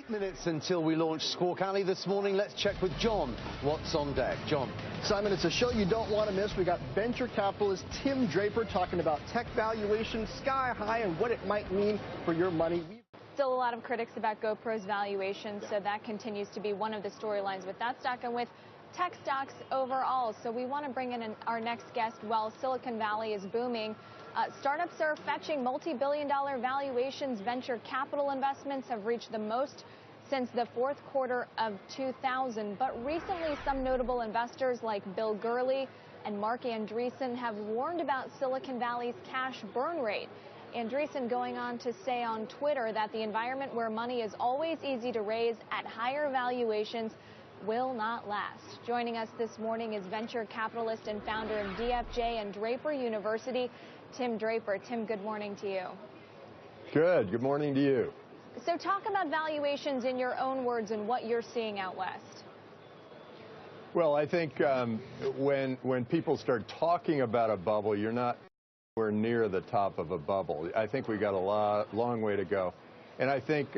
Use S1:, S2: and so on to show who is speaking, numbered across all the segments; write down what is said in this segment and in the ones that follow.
S1: 8 minutes until we launch Squawk Alley this morning. Let's check with John what's on deck. John.
S2: Simon, it's a show you don't want to miss. We got venture capitalist Tim Draper talking about tech valuation sky high and what it might mean for your money.
S3: Still a lot of critics about GoPro's valuation, so that continues to be one of the storylines with that stock and with tech stocks overall. So we want to bring in our next guest. While Silicon Valley is booming, startups are fetching multi-billion-dollar valuations. Venture capital investments have reached the most since the fourth quarter of 2000. But recently, some notable investors like Bill Gurley and Mark Andreessen have warned about Silicon Valley's cash burn rate. Andreessen going on to say on Twitter that the environment where money is always easy to raise at higher valuations will not last. Joining us this morning is venture capitalist and founder of DFJ and Draper University, Tim Draper. Tim, good morning to you.
S4: Good morning to you.
S3: So talk about valuations in your own words and what you're seeing out west.
S4: Well, I think when people start talking about a bubble, you're not anywhere near the top of a bubble. I think we got a long way to go. And I think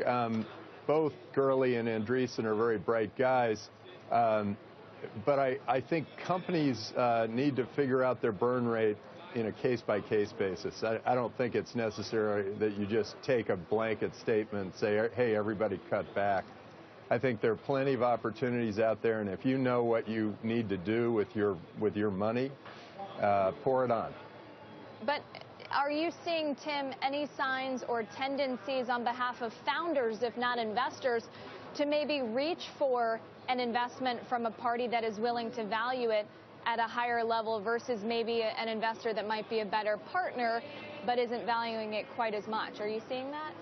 S4: both Gurley and Andreessen are very bright guys. But I think companies need to figure out their burn rate in a case-by-case basis. I don't think it's necessary that you just take a blanket statement and say, hey, everybody cut back. I think there are plenty of opportunities out there, and if you know what you need to do with your money, pour it on.
S3: But are you seeing, Tim, any signs or tendencies on behalf of founders, if not investors, to maybe reach for an investment from a party that is willing to value it at a higher level versus maybe an investor that might be a better partner but isn't valuing it quite as much? Are you seeing that?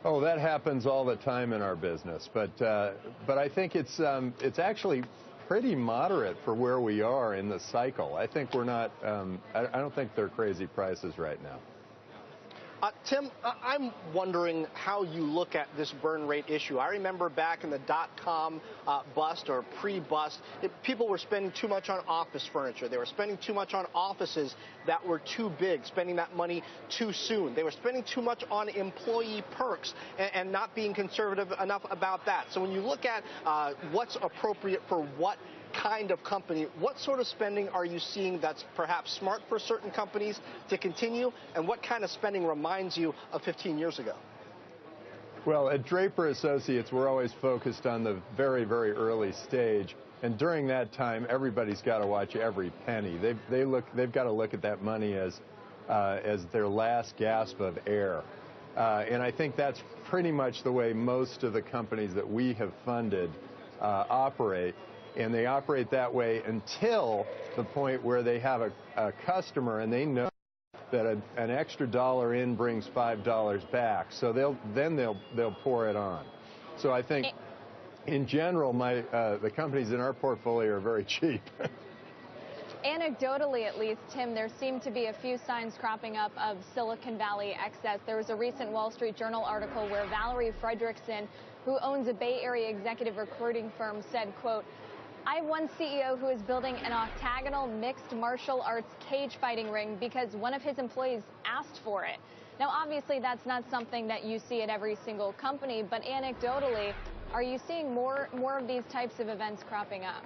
S4: Oh, that happens all the time in our business, but I think it's actually pretty moderate for where we are in the cycle. I think we're not. I don't think they're crazy prices right now.
S2: Tim, I'm wondering how you look at this burn rate issue. I remember back in the dot-com bust or pre-bust, people were spending too much on office furniture. They were spending too much on offices that were too big, spending that money too soon. They were spending too much on employee perks and not being conservative enough about that. So when you look at what's appropriate for what kind of company, what sort of spending are you seeing that's perhaps smart for certain companies to continue, and what kind of spending reminds you of 15 years ago?
S4: Well, at Draper Associates, we're always focused on the very, very early stage, and during that time, everybody's got to watch every penny. They've got to look at that money as their last gasp of air, and I think that's pretty much the way most of the companies that we have funded operate. And they operate that way until the point where they have a customer and they know that an extra $1 in brings $5 back. So they'll pour it on. So I think, in general, the companies in our portfolio are very cheap.
S3: Anecdotally, at least, Tim, there seem to be a few signs cropping up of Silicon Valley excess. There was a recent Wall Street Journal article where Valerie Fredrickson, who owns a Bay Area executive recruiting firm, said, quote, "I have one CEO who is building an octagonal mixed martial arts cage fighting ring because one of his employees asked for it." Now, obviously, that's not something that you see at every single company, but anecdotally, are you seeing more of these types of events cropping up?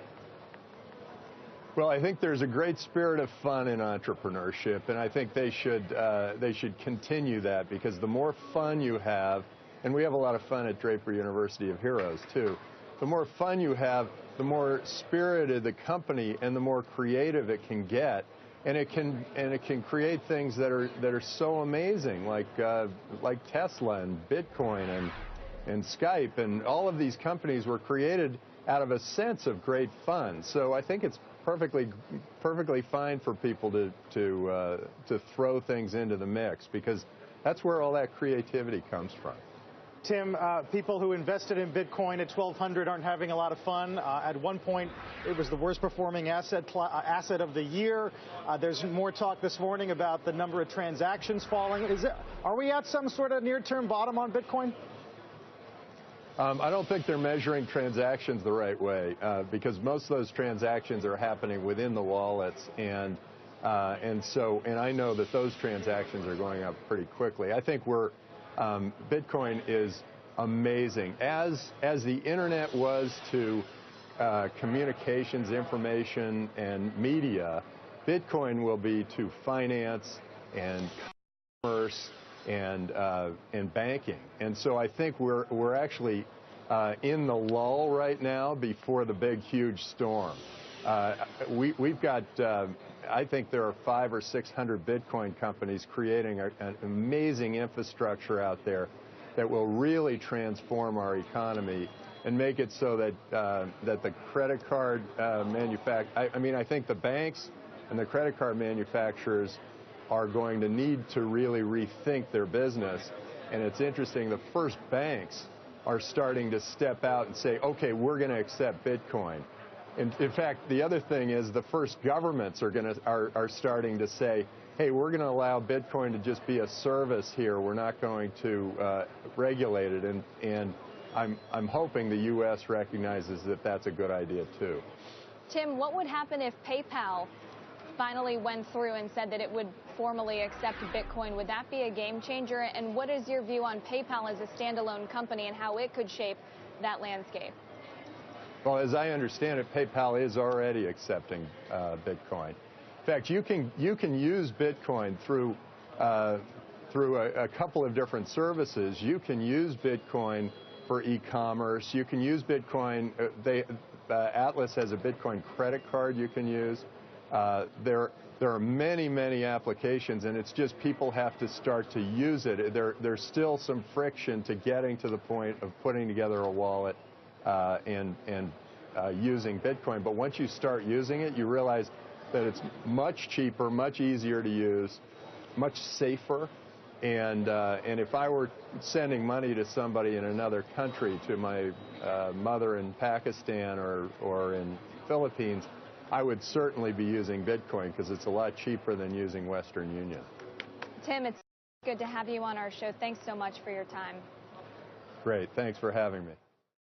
S4: Well, I think there's a great spirit of fun in entrepreneurship, and I think they should continue that, because the more fun you have, and we have a lot of fun at Draper University of Heroes, too. The more fun you have, the more spirited the company and the more creative it can get, and it can create things that are so amazing, like Tesla and Bitcoin and Skype, and all of these companies were created out of a sense of great fun. So I think it's perfectly fine for people to throw things into the mix, because that's where all that creativity comes from.
S5: Tim, people who invested in Bitcoin at 1,200 aren't having a lot of fun. At one point, it was the worst performing asset of the year. There's more talk this morning about the number of transactions falling. Are we at some sort of near-term bottom on Bitcoin?
S4: I don't think they're measuring transactions the right way, because most of those transactions are happening within the wallets, and I know that those transactions are going up pretty quickly. I think Bitcoin is amazing. As the internet was to communications, information, and media, Bitcoin will be to finance and commerce and banking. And so I think we're actually in the lull right now before the big, huge storm. We've got, I think there are 500 or 600 Bitcoin companies creating an amazing infrastructure out there that will really transform our economy and make it so that that the credit card I think the banks and the credit card manufacturers are going to need to really rethink their business. And it's interesting, the first banks are starting to step out and say, okay, we're going to accept Bitcoin. In fact, the other thing is the first governments are starting to say, hey, we're going to allow Bitcoin to just be a service here. We're not going to regulate it. And I'm hoping the U.S. recognizes that that's a good idea, too.
S3: Tim, what would happen if PayPal finally went through and said that it would formally accept Bitcoin? Would that be a game changer? And what is your view on PayPal as a standalone company and how it could shape that landscape?
S4: Well, as I understand it, PayPal is already accepting Bitcoin. In fact, you can use Bitcoin through a couple of different services. You can use Bitcoin for e-commerce. You can use Bitcoin. Atlas has a Bitcoin credit card you can use. There are many, many applications, and it's just people have to start to use it. There's still some friction to getting to the point of putting together a wallet and using Bitcoin. But once you start using it, you realize that it's much cheaper, much easier to use, much safer. And if I were sending money to somebody in another country, to my mother in Pakistan or in Philippines, I would certainly be using Bitcoin because it's a lot cheaper than using Western Union.
S3: Tim, it's good to have you on our show. Thanks so much for your time.
S4: Great. Thanks for having me.